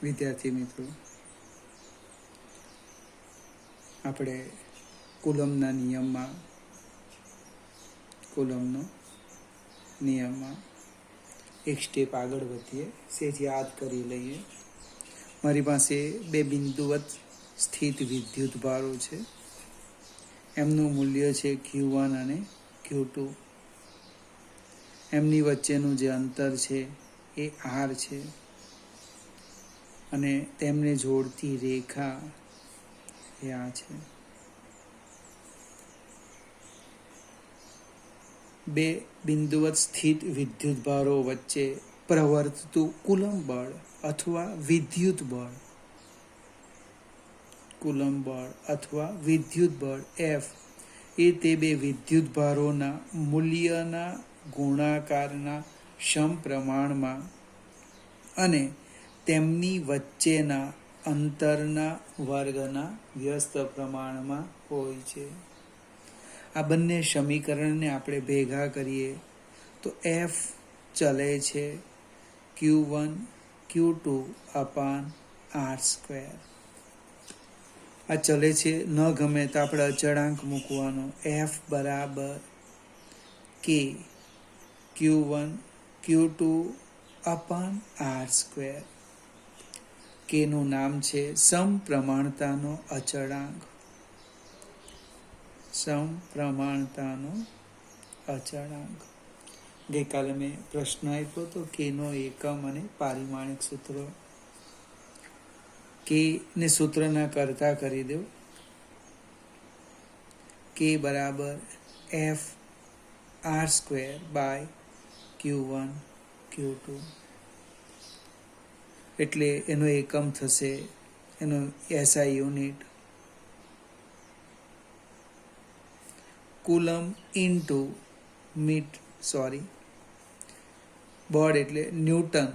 વિદ્યાર્થી મિત્રો, આપણે કુલમના નિયમમાં એક સ્ટેપ આગળ વધીએ, સેજ યાદ કરી લઈએ. મારી પાસે બે બિંદુવત સ્થિત વિદ્યુત ભારો છે. એમનું મૂલ્ય છે Q1 અને Q2. એમની વચ્ચેનું જે અંતર છે એ R છે અને તેમને જોડતી રેખા એ આ છે. બે બિંદુવત સ્થિત વિદ્યુત ભારો વચ્ચે પ્રવર્તતું કુલમ બળ અથવા વિદ્યુત બળ F એ તે બે વિદ્યુત ભારોના મૂલ્યના ગુણાકારના સમપ્રમાણમાં અને તેમની વચ્ચેના અંતરના વર્ગના વ્યસ્ત પ્રમાણમાં હોય છે. આ બંને સમીકરણને આપણે ભેગા કરીએ તો F ચલે છે Q1 Q2 અપાન R². આ ચલે છે, ન ગમે તો આપણે અચળાંક મૂકવાનો. F બરાબર K Q1 Q2 અપાન R². કેનું નામ છે સમપ્રમાણતાનો અચળાંક. ગઈકાલે મેં પ્રશ્ન આપ્યો તો કેનો એકમ અને પારિમાણિક સૂત્ર. કે ને સૂત્રના કરતા કરી દો. કે બરાબર F R² by Q1 Q2. એટલે એનો એકમ થશે, એનો SI યુનિટ કુલમ ઇન્ટુ બળ એટલે ન્યૂટન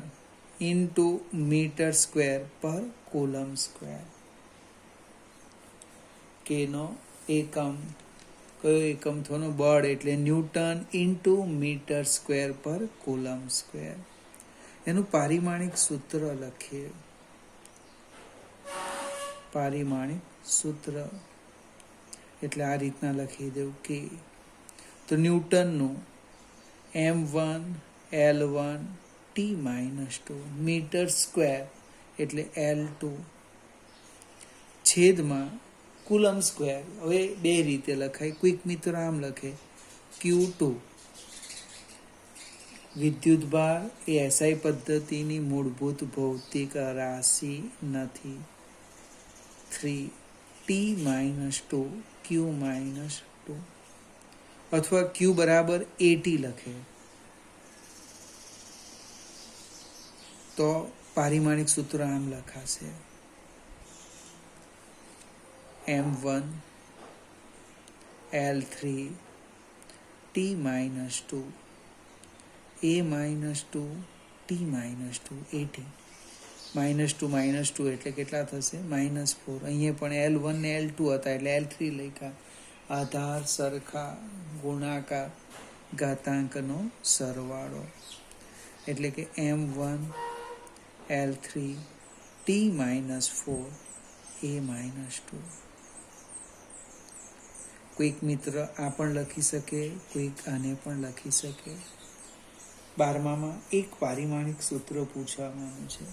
ઇન્ટુ મીટર સ્ક્વેર પર કુલમ સ્ક્વેર. કેનો એકમ કયો એકમ થવાનો? બળ એટલે ન્યૂટન ઇન્ટુ મીટર સ્ક્વેર પર કુલમ સ્ક્વેર. એનું પારિમાણિક સૂત્ર લખીએ. પારિમાણિક સૂત્ર એટલે આ રીતના લખી દઉં કે તો ન્યૂટનનું M1 L1 T-2 metre square એટલે L2 છેદમાં કુલમ સ્ક્વેર. હવે બે રીતે લખાય. કોઈક મિત્ર આમ લખે Q2 વિદ્યુત ભાર એ SI પદ્ધતિની મૂળભૂત ભૌતિક રાશિ નથી. 3 T-2 Q-2 અથવા Q બરાબર AT લખે તો પારિમાણિક સૂત્ર આમ લખાશે M1 L3 T-2 A-2 T-2 AT. -2 એટલે કેટલા થશે? -4. અહીંયા પણ L1 ને L2 હતા એટલે L3 લખ્યા. આધાર સરખા ગુણાકાર ઘાતાંકનો સરવાળો એટલે કે M1 L3 T-4 A-2. કોઈક મિત્ર આ પણ લખી શકે, કોઈક આને પણ લખી શકે. 12મામાં એક પારિમાણિક સૂત્ર પૂછવાનું છે.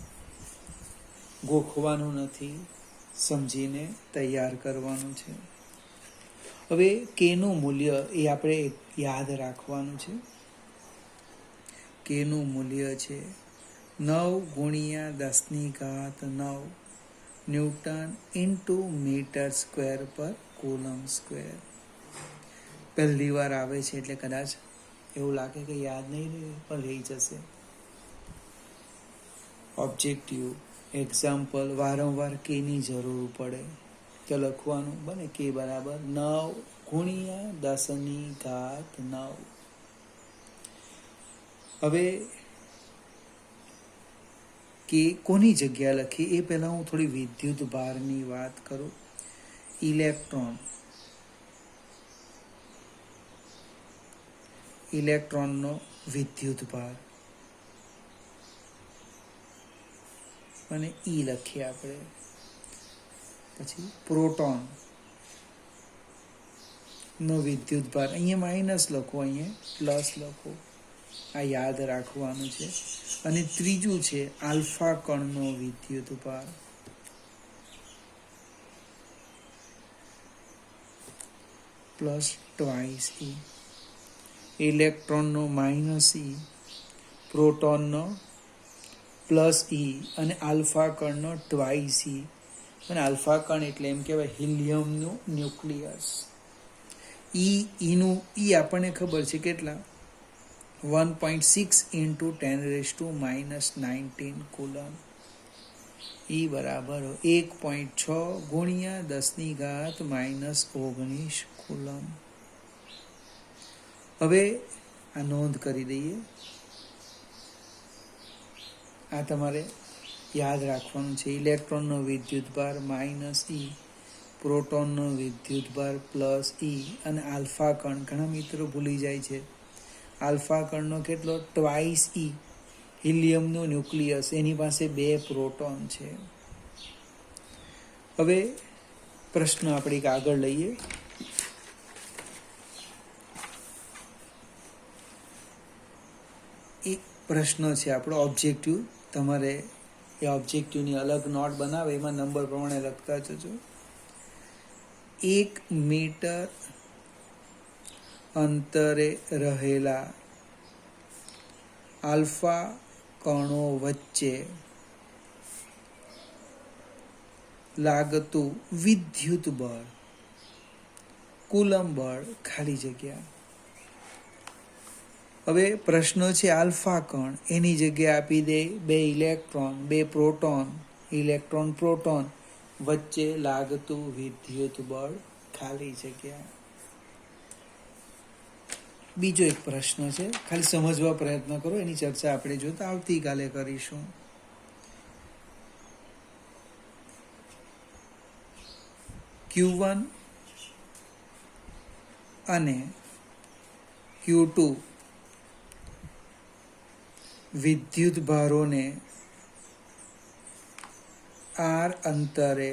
ગોખવાનું નથી, સમજીને તૈયાર કરવાનું છે. હવે કેનું મૂલ્ય એ આપણે યાદ રાખવાનું છે. કેનું મૂલ્ય છે 9 × 10⁹ ન્યૂટન ઇન્ટુ મીટર સ્ક્વેર પર કુલમ સ્ક્વેર. પહેલી વાર આવે છે એટલે કદાચ એવું લાગે કે યાદ નહીં રહે, પણ રહી જશે. ઓબ્જેક્ટિવ એક્ઝામ્પલ વારંવાર કેની જરૂર પડે તો લખવાનું બને કે બરાબર 9 × 10⁹. હવે કે કોની જગ્યા લખી એ પહેલા હું થોડી વિદ્યુત ભારની વાત કરું. ઇલેક્ટ્રોનનો વિદ્યુત ભાર અને ઈ લખીએ આપણે. પછી પ્રોટોન નો વિદ્યુત ભાર, અહીંયા માઇનસ લખો, અહીંયા પ્લસ લખો, આ યાદ રાખવાનું છે. અને ત્રીજું છે આલ્ફા કણનો વિદ્યુત ભાર. પ્લસ ટ્વાઇસ ઈ, ઇલેક્ટ્રોનનો માઇનસ ઈ, પ્રોટોનનો પ્લસ ઈ અને આલ્ફા કણનો ટ્વાઇસ ઈ. અને આલ્ફા કણ એટલે એમ કહેવાય હિલિયમનું ન્યુક્લિયસ. ઈનું આપણને ખબર છે કેટલા, 1.6 ઇન્ટુ 10⁻⁻19 કુલમ. ઈ બરાબર 1.6 ગુણ્યા 10⁻⁻19 કુલમ. હવે આ નોંધ કરી દઈએ, આ તમારે યાદ રાખવાનું છે. ઇલેક્ટ્રોનનો વિદ્યુતભાર માઇનસ ઈ, પ્રોટોનનો વિદ્યુતભાર પ્લસ ઈ અને આલ્ફા કણ, ઘણા મિત્રો ભૂલી જાય છે, આલ્ફા કણનો કેટલો, ટ્વાઇસ ઈ. હિલિયમનું ન્યુક્લિયસ, એની પાસે 2 પ્રોટોન છે. હવે પ્રશ્ન આપણે આગળ લઈએ. એક પ્રશ્ન છે આપણો ઓબ્જેક્ટિવ. તમારે એ ઓબ્જેક્ટિવની અલગ નોટ બનાવે, એમાં નંબર પ્રમાણે લખતા જજો. 1 મીટર અંતરે રહેલા આલ્ફા કણો વચ્ચે લાગતું વિદ્યુત બળ, કુલમ બળ, ખાલી જગ્યા. હવે પ્રશ્ન છે આલ્ફા કણ, એની જગ્યા આપી દે 2 ઇલેક્ટ્રોન, 2 પ્રોટોન, ઇલેક્ટ્રોન પ્રોટોન વચ્ચે લાગતું વિદ્યુત બળ, ખાલી જગ્યા. બીજો એક પ્રશ્ન છે, ખાલી સમજવા પ્રયત્ન કરો, એની ચર્ચા આપણે જોતા આવતીકાલે કરીશું. Q1 અને Q2 વિદ્યુત ભારોને R અંતરે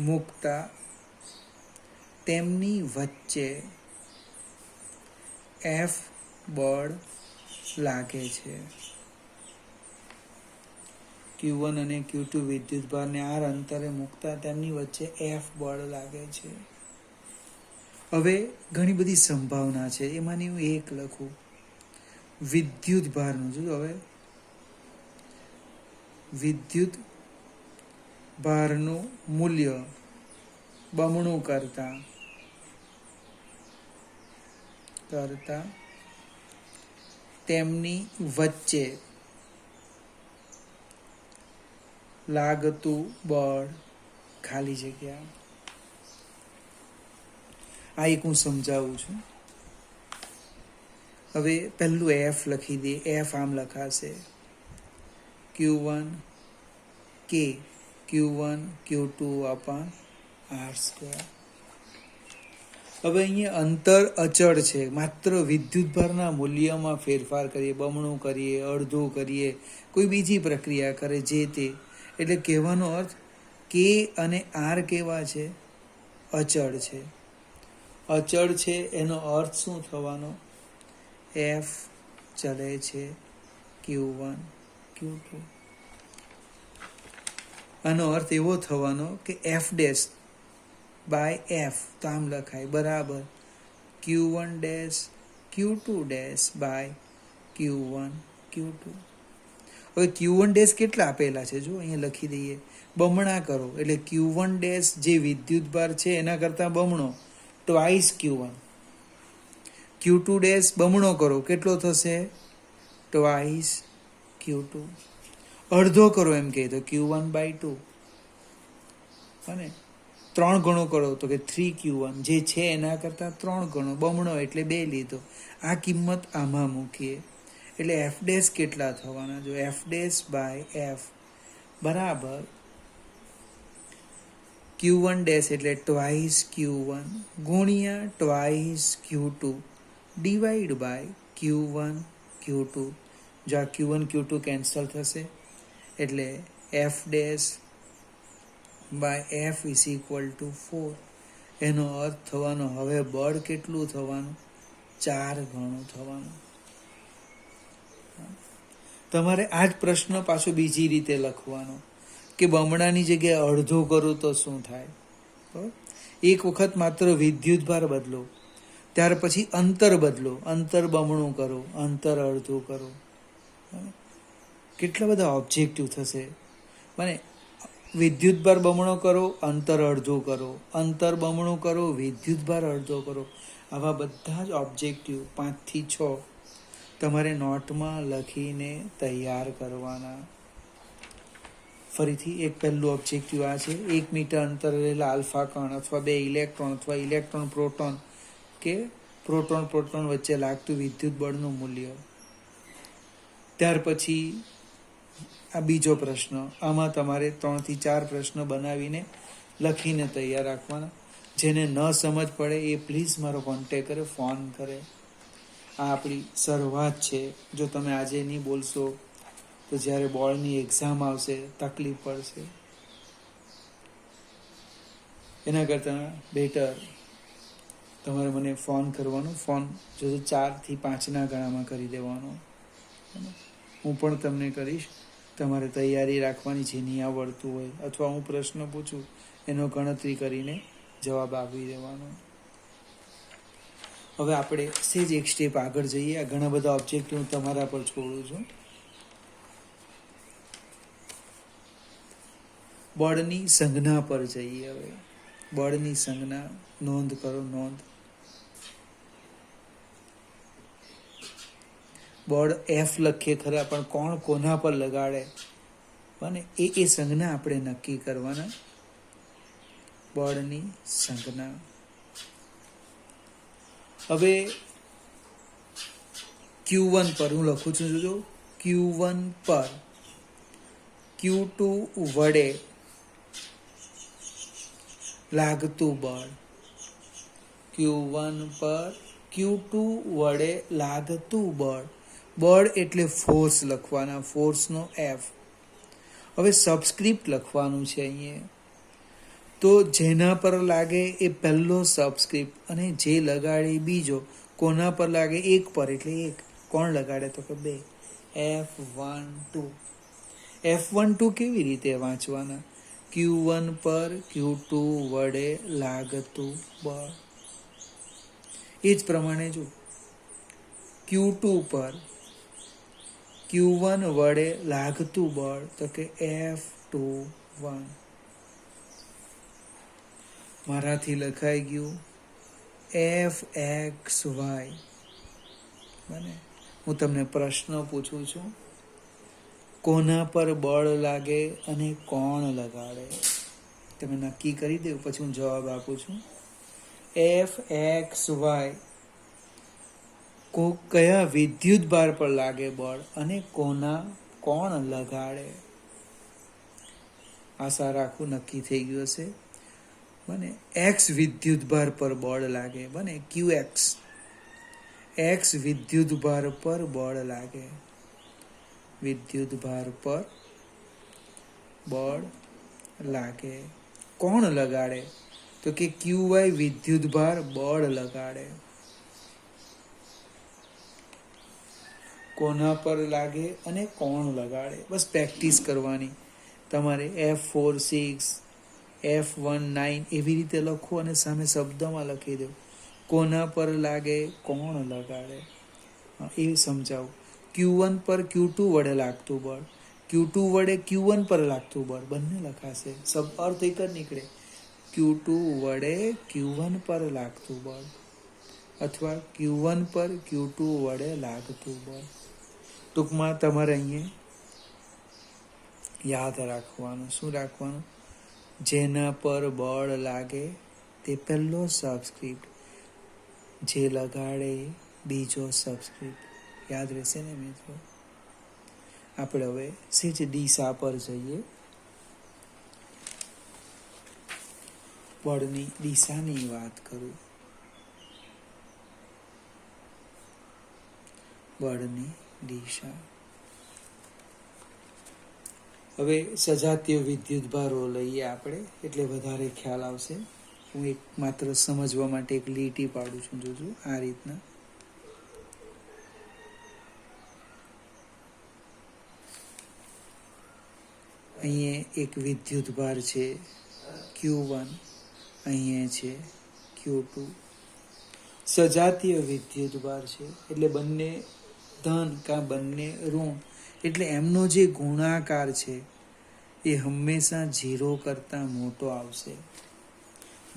મૂકતા તેમની વચ્ચે F બળ લાગે છે. Q1 અને Q2 વિદ્યુત ભારને R અંતરે મૂકતા તેમની વચ્ચે F બળ લાગે છે. હવે ઘણી બધી સંભાવના છે, એમાંની હું એક લખું, વિદ્યુત ભારનું. જો હવે વિદ્યુત ભારનું મૂલ્ય બમણું કરતા તેમની વચ્ચે લાગતું બળ, ખાલી જગ્યા. આ એક હું સમજાવું છું. હવે પહેલું F લખી દે. F આમ લખાશે Q1 K Q1 Q2 અપાન R². હવે અહીંયા અંતર અચળ છે, માત્ર વિદ્યુતભારના મૂલ્યમાં ફેરફાર કરીએ, બમણું કરીએ, અડધું કરીએ, કોઈ બીજી પ્રક્રિયા કરે, જે તે. એટલે કહેવાનો અર્થ K અને R કેવા છે, અચળ છે. અચળ છે એનો અર્થ શું થવાનો, F ચલે છે Q1 Q2. આનો અર્થ એવો થવાનો કે F' બાય F, તો આમ લખાય, બરાબર Q1' Q2' by Q1 Q2. હવે Q1' કેટલા આપેલા છે, જો અહીંયા લખી દઈએ, બમણા કરો એટલે Q1' જે વિદ્યુત ભાર છે એના કરતાં બમણો, ટ્વાઇસ Q1. Q2' બમણો કરો, કેટલો થશે, ટ્વાઇસ Q2. અડધો કરો એમ કહે તો Q1/2. અને 3 ગણો કરો તો કે 3Q1, જે છે એના કરતાં 3 ગણો, બમણો એટલે 2 લીધો. આ કિંમત આમાં મૂકીએ એટલે F' કેટલા થવાના, જો F' બાય F બરાબર Q1' એટલે ટ્વાઇસ Q1 ગુણ્યા twice Q2 divide by Q1 Q2 જો આ Q1 Q2 કેન્સલ થશે એટલે F dash by F is equal to 4. એનો અર્થ થવાનો હવે બળ કેટલું થવાનું? 4 ગણું થવાનું. તમારે આ જ પ્રશ્ન પાછો બીજી રીતે લખવાનો કે બમણાની જગ્યાએ અડધું કરું તો શું થાય. એક વખત માત્ર વિદ્યુતભાર બદલો, ત્યાર પછી અંતર બદલો, અંતર બમણું કરો, અંતર અડધું કરો. કેટલા બધા ઓબ્જેક્ટિવ થશે. મને વિદ્યુતભાર બમણો કરો, અંતર અડધું કરો, અંતર બમણું કરો, વિદ્યુતભાર અડધો કરો. આવા બધા જ ઓબ્જેક્ટિવ 5 થી 6 તમારે નોટમાં લખીને તૈયાર કરવાના. ફરીથી એક પહેલું ઓબ્જેક્ટિવ આ છે, 1 મીટર અંતર રહેલા આલ્ફા કણ અથવા 2 ઇલેક્ટ્રોન અથવા ઇલેક્ટ્રોન પ્રોટોન કે પ્રોટોન વચ્ચે લાગતું વિદ્યુત બળનું મૂલ્ય. ત્યાર પછી આ બીજો પ્રશ્ન. આમાં તમારે 3 થી 4 પ્રશ્ન બનાવીને લખીને તૈયાર રાખવાના. જેને ન સમજ પડે એ પ્લીઝ મારો કોન્ટેક્ટ કરે, ફોન કરે. આ આપણી શરૂઆત છે. જો તમે આજે નહીં બોલશો તો જ્યારે બોર્ડની એક્ઝામ આવશે તકલીફ પડશે. એના કરતાં બેટર તમારે મને ફોન કરવાનો. ફોન જો 4 થી 5ના ગાળામાં કરી દેવાનો. હું પણ તમને કરીશ. તમારે તૈયારી રાખવાની, જે નહીં આવડતું હોય અથવા હું પ્રશ્ન પૂછું એનો ગણતરી કરીને જવાબ આપી દેવાનો. હવે આપણે સેજ એક સ્ટેપ આગળ જઈએ. આ ઘણા બધા ઓબ્જેક્ટિવ હું તમારા પર છોડું છું. બળની સંજ્ઞા પર જઈએ. હવે બળની સંજ્ઞા નોંધ કરો. નોંધ. બળ F લખીએ ખરા, પણ કોણ કોના પર લગાડે અને એ સંજ્ઞા આપણે નક્કી કરવાના. બળની સંજ્ઞા. હવે Q1 પર હું લખું છું. જો Q1 પર Q2 વડે લાગતું બળ. Q1 પર Q2 વડે લાગતું બળ. બળ એટલે ફોર્સ લખવાના, ફોર્સનો F. હવે સબસ્ક્રિપ્ટ લખવાનું છે અહીંયા. તો જેના પર લાગે એ પહેલો સબસ્ક્રિપ્ટ અને જે લગાડે બીજો. કોના પર લાગે? 1 પર એટલે 1. કોણ લગાડે? તો કે 2. F12. F12 કેવી રીતે વાંચવાના? Q1 પર Q2 વડે લાગતું બળ. એ જ પ્રમાણે જો Q2 પર Q1 વડે લાગતું બળ તો કે F21. મારાથી લખાઈ ગયું Fxy. બને. હું તમને પ્રશ્ન પૂછું છું, કોના પર બળ લાગે અને કોણ લગાડે? તમે નક્કી કરી દો, પછી હું જવાબ આપું છું. Fxy કયા વિદ્યુત ભાર પર લાગે બળ અને કોણ લગાડે? આશા રાખું નક્કી થઈ ગયું હશે. બને. X વિદ્યુત ભાર પર બળ લાગે. બને. Qx. X વિદ્યુત ભાર પર બળ લાગે. વિદ્યુત ભાર પર બળ લાગે. કોણ લગાડે? તો કે Qy વિદ્યુત ભાર બળ લગાડે. કોના પર લાગે અને કોણ લગાડે? બસ પ્રેક્ટિસ કરવાની. તમારે F46, F19 એવી રીતે લખો અને સામે શબ્દમાં લખી દો. કોના પર લાગે, કોણ લગાડે, એ સમજાવું. Q1 પર Q2 વડે લાગતું બળ, Q2 વડે Q1 પર લાગતું બળ, બંને લખાશે. અર્થ એક જ નીકળે. Q2 વડે Q1 પર લાગતું બળ અથવા Q1 પર Q2 વડે લાગતું બળ. ટૂંકમાં તમારે અહીંયા યાદ રાખવાનું. શું રાખવાનું? જેના પર બળ લાગે તે પહેલો સબસ્ક્રિપ્ટ, જે લગાડે બીજો સબસ્ક્રિપ્ટ. યાદ રહેશે ને મિત્રો? આપણે હવે સેજ દિશા પર જઈએ. બળની દિશાની વાત કરું. બળની દિશા. હવે સજાતીય વિદ્યુતભારો લઈએ આપણે, એટલે વધારે ખ્યાલ આવશે. હું એક માત્ર સમજવા માટે એક લીટી પાડું છું, જોજો આ રીતના. અહીંયા એક વિદ્યુતભાર છે Q1, અહીંયા છે Q2. સજાતીય વિદ્યુતભાર છે એટલે બંને ધન કાં બંને ઋણ, એટલે એમનો જે ગુણાકાર છે એ હંમેશા 0 કરતાં મોટો આવશે.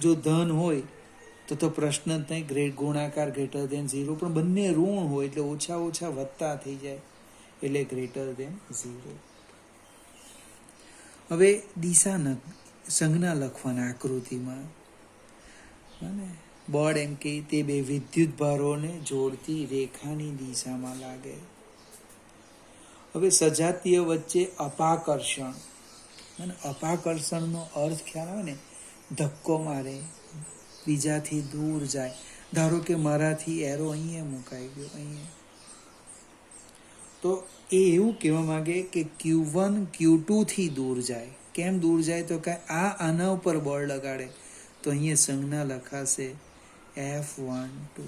જો ધન હોય તો પ્રશ્ન જ નહીં, ગુણાકાર ગ્રેટર દેન 0, પણ બંને ઋણ હોય એટલે ઓછા ઓછા વધતા થઈ જાય એટલે ગ્રેટર દેન 0. હવે દિશા સંજ્ઞા લખવાના આકૃતિમાં, બળ એમ કે તે બે વિદ્યુતભારોને જોડતી રેખાની દિશામાં લાગે. હવે સજાતીય વચ્ચે અપાકર્ષણ, અને અપાકર્ષણનો અર્થ ખ્યાલ આવે ને, ધક્કો મારે, બીજાથી દૂર જાય. ધારો કે મારાથી એરો અહીંયા મુકાઈ ગયો, અહીંયા, તો એ એવું કહેવા માંગે કે Q1 Q2 થી દૂર જાય. કેમ દૂર જાય? તો કે આના ઉપર બળ લગાડે તો અહીંયા સંજ્ઞા લખાશે F12.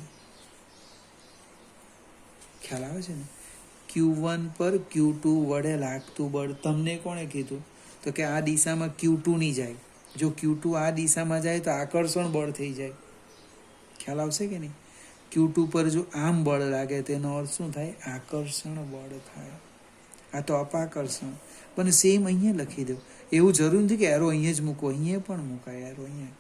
ખ્યાલ આવે છે ને? Q1 પર Q2 વડે લાગતું બળ તમને કોણે કીધું? તો કે આ દિશામાં Q2 નહીં જાય. જો Q2 આ દિશામાં જાય તો આકર્ષણ બળ થઈ જાય. ખ્યાલ આવશે કે નહીં? Q2 પર જો આમ બળ લાગે તેનો અર્થ શું થાય? આકર્ષણ બળ થાય. આ તો અપાકર્ષણ. પણ સેમ અહીંયા લખી દો. એવું જરૂર નથી કે એરો અહીંયા જ મૂકો, અહીંયા પણ મુકાય એરો અહીંયા.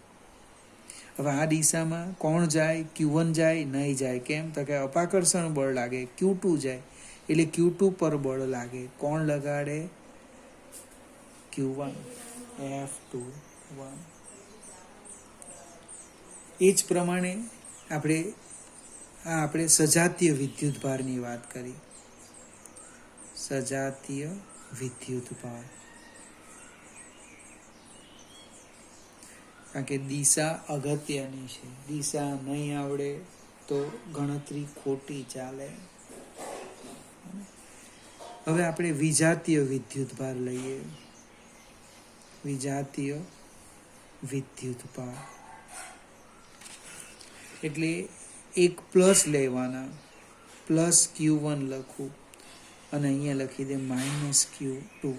હવે આ દિશામાં કોણ જાય? Q1 જાય? નહીં જાય. કેમ? તો કે અપાકર્ષણ બળ લાગે. Q2 જાય એટલે Q2 પર બળ લાગે. કોણ લગાડે? Q1, F21. એ જ પ્રમાણે આપણે સજાતીય વિદ્યુતભારની વાત કરી. સજાતીય વિદ્યુતભાર, કારણ કે દિશા અગત્યની છે. દિશા નહીં આવડે તો ગણતરી ખોટી ચાલે. હવે આપણે વિજાતીય વિદ્યુતભાર લઈએ. વિજાતીય વિદ્યુતભાર એટલે એક પ્લસ લેવાના, પ્લસ Q1 લખું અને અહીંયા લખી દે -Q2.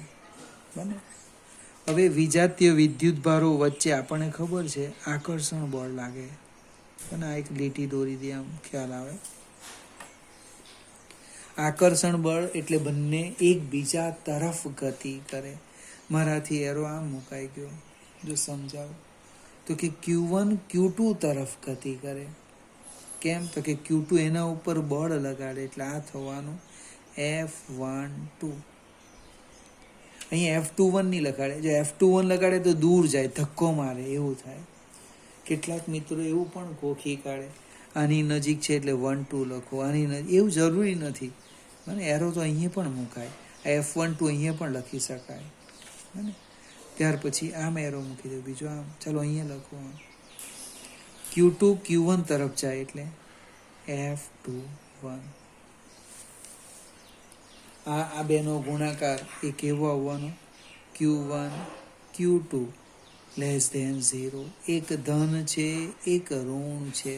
બને. હવે વિજાતીય વિદ્યુતભારો વચ્ચે આપણને ખબર છે આકર્ષણ બળ લાગે. અને આ એક લીટી દોરી દે, આમ ખ્યાલ આવે. આકર્ષણ બળ એટલે બંને એકબીજા તરફ ગતિ કરે. મારાથી એરો આમ મુકાઈ ગયો, જો સમજાવો તો કે Q1 Q2 તરફ ગતિ કરે. કેમ? તો કે Q2 એના ઉપર બળ લગાડે એટલે આ થવાનું F12. અહીંયા F21 નહીં લગાડે. જો F21 લગાડે તો દૂર જાય, ધક્કો મારે, એવું થાય. કેટલાક મિત્રો એવું પણ ગોખી કાઢે, આની નજીક છે એટલે 1 2 લખો, આની નજીક. એવું જરૂરી નથી. અને એરો તો અહીંયા પણ મુકાય. F12 અહીંયા પણ લખી શકાય. અને ત્યાર પછી આમ એરો મૂકી દો, બીજો આમ. ચાલો અહીંયા લખો. Q2 Q1 તરફ જાય એટલે F21. આ બેનો ગુણાકાર એ કેવો આવવાનો? Q1 Q2 <0. એક ધન છે, એક ઋણ છે,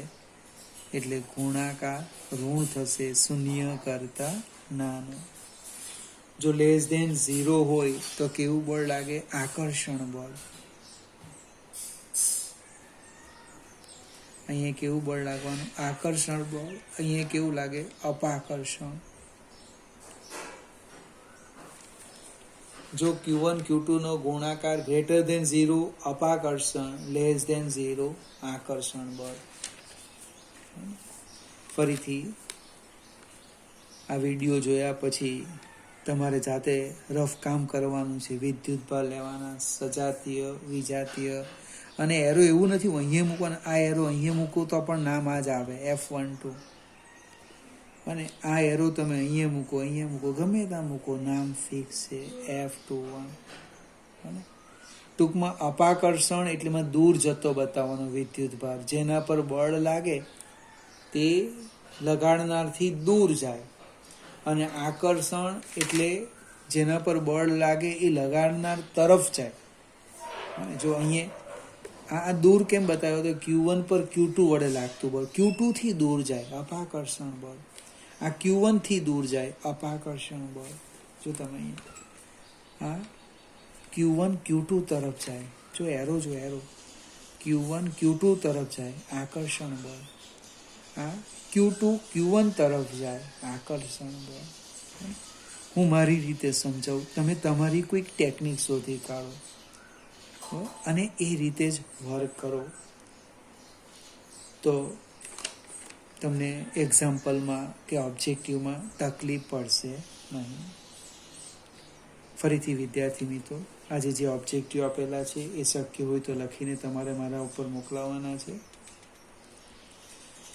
એટલે ગુણાકાર ઋણ થશે, 0 કરતા નાનો. જો <0 હોય તો કેવું બળ લાગે? આકર્ષણ બળ. અહીંયા કેવું બળ લાગવાનું? આકર્ષણ બળ. અહીંયા કેવું લાગે? અપાકર્ષણ. જો Q1 Q2 નો ગુણાકાર <0, અપાકર્ષણ, <0, આકર્ષણ બળ. ફરીથી આ વિડીયો જોયા પછી તમારે જાતે રફ કામ કરવાનું છે. વિદ્યુતભાર લેવાના, સજાતીય, વિજાતીય. અને એરો એવું નથી અહીંયા મૂકવાનું, આ એરો અહીંયા મૂકો તો પણ નામ આ જ આવે, F12. અને આ એરો તમે અહીંયા મૂકો, ગમે ત્યાં મૂકો, નામ ફિક્સ છે, F21. ટૂંકમાં અપાકર્ષણ એટલે દૂર જતો બતાવવાનો વિદ્યુતભાર. જેના પર બળ લાગે તે લગાડનારથી દૂર જાય. અને આકર્ષણ એટલે જેના પર બળ લાગે એ લગાડનાર તરફ જાય. જો અહીંયા આ દૂર કેમ બતાવ્યો તો Q1 પર Q2 વડે લાગતું બળ, Q2 થી દૂર જાય અપાકર્ષણ બળ, આ Q1 થી દૂર જાય અપાકર્ષણ બળ. જો તમે અહીંયા Q1 Q2 તરફ જાય, જો એરો Q1 Q2 તરફ જાય આકર્ષણ બળ, આ Q2 Q1 તરફ જાય આકર્ષણ બળ. હું મારી રીતે સમજાવું, તમે તમારી કોઈક ટેકનિક શોધી કાઢો અને એ રીતે જ વર્ક કરો તો તમને એક્ઝામ્પલમાં કે ઓબ્જેક્ટિવમાં તકલીફ પડશે નહીં. ફરીથી વિદ્યાર્થી મિત્રો, આજે જે ઓબ્જેક્ટિવ આપેલા છે એ શક્ય હોય તો લખીને તમારે મારા ઉપર મોકલાવવાના છે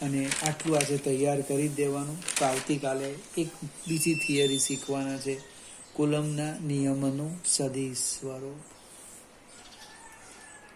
અને આટલું આજે તૈયાર કરી દેવાનું. તો આવતીકાલે એક બીજી થિયરી શીખવાના છે, કુલમના નિયમનું સદિશ સ્વરૂપ.